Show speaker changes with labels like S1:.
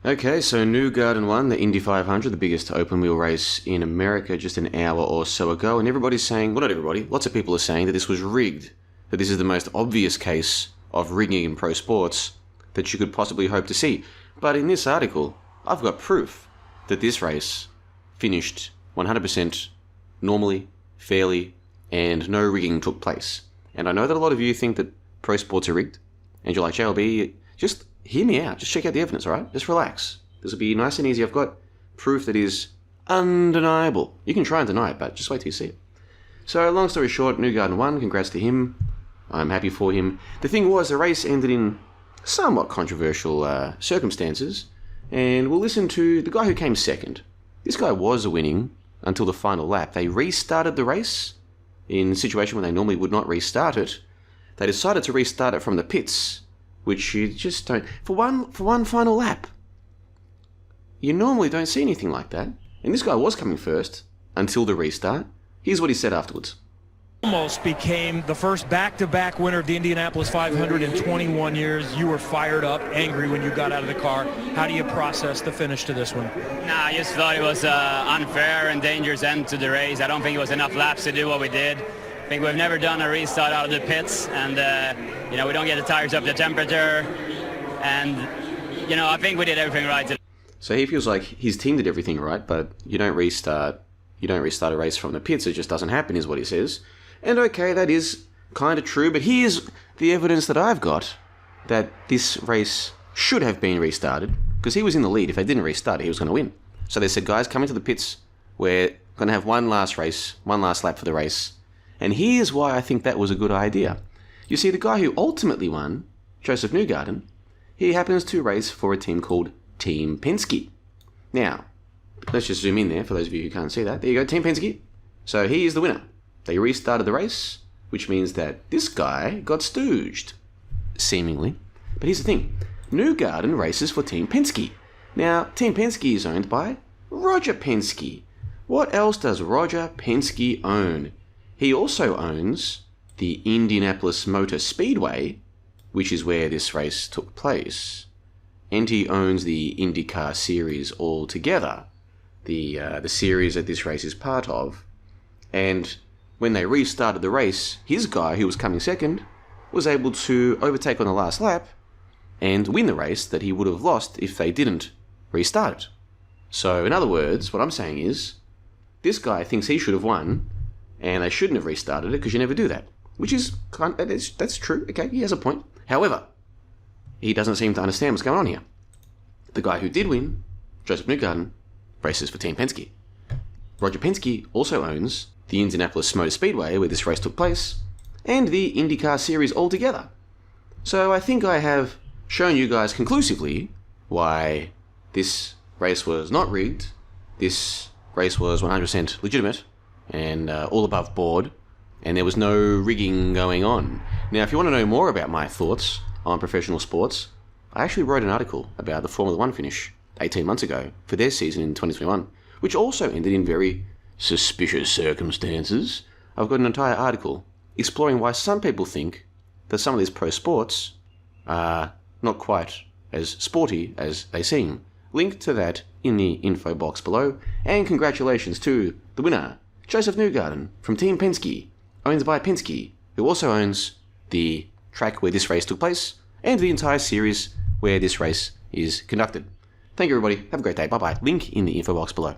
S1: Okay, so Newgarden won the Indy500, the biggest open-wheel race in America, just an hour or so ago, and everybody's saying, well, not everybody, lots of people are saying that this was rigged, that this is the most obvious case of rigging in pro sports that you could possibly hope to see. But in this article, I've got proof that this race finished 100% normally, fairly, and no rigging took place. And I know that a lot of you think that pro sports are rigged, and you're like, JLB, just hear me out. Just check out the evidence, all right? Just relax. This will be nice and easy. I've got proof that is undeniable. You can try and deny it, but just wait till you see it. So, long story short, Newgarden won. Congrats to him. I'm happy for him. The thing was, the race ended in somewhat controversial circumstances, and we'll listen to the guy who came second. This guy was winning until the final lap. They restarted the race in a situation where they normally would not restart it. They decided to restart it from the pits, which you just don't... For one final lap. You normally don't see anything like that. And this guy was coming first until the restart. Here's what he said afterwards.
S2: Almost became the first back-to-back winner of the Indianapolis 500 in 21 years. You were fired up, angry when you got out of the car. How do you process the finish to this one?
S3: Nah, I just thought it was unfair and dangerous end to the race. I don't think it was enough laps to do what we did. I think we've never done a restart out of the pits, and we don't get the tires up to temperature, and I think we did everything right today.
S1: So he feels like his team did everything right, but you don't restart a race from the pits. It just doesn't happen, is what he says. And okay, that is kind of true, but here's the evidence that I've got that this race should have been restarted, because he was in the lead. If they didn't restart it, he was going to win. So they said, guys, come into the pits. We're going to have one last lap for the race. And here's why I think that was a good idea. You see, the guy who ultimately won, Joseph Newgarden, he happens to race for a team called Team Penske. Now, let's just zoom in there for those of you who can't see that. There you go, Team Penske. So he is the winner. They restarted the race, which means that this guy got stooged, seemingly. But here's the thing. Newgarden races for Team Penske. Now, Team Penske is owned by Roger Penske. What else does Roger Penske own? He also owns the Indianapolis Motor Speedway, which is where this race took place. And he owns the IndyCar series altogether, the series that this race is part of. And when they restarted the race, his guy, who was coming second, was able to overtake on the last lap and win the race that he would have lost if they didn't restart it. So, in other words, what I'm saying is, this guy thinks he should have won, and they shouldn't have restarted it, because you never do that. Which is, that's true, okay, he has a point. However, he doesn't seem to understand what's going on here. The guy who did win, Joseph Newgarden, races for Team Penske. Roger Penske also owns the Indianapolis Motor Speedway, where this race took place, and the IndyCar series altogether. So I think I have shown you guys conclusively why this race was not rigged, this race was 100% legitimate, and all above board, and there was no rigging going on. Now, if you want to know more about my thoughts on professional sports, I actually wrote an article about the Formula One finish 18 months ago for their season in 2021, which also ended in very suspicious circumstances. I've got an entire article exploring why some people think that some of these pro sports are not quite as sporty as they seem. Link to that in the info box below, and congratulations to the winner, Joseph Newgarden from Team Penske, owned by Penske, who also owns the track where this race took place and the entire series where this race is conducted. Thank you, everybody. Have a great day. Bye-bye. Link in the info box below.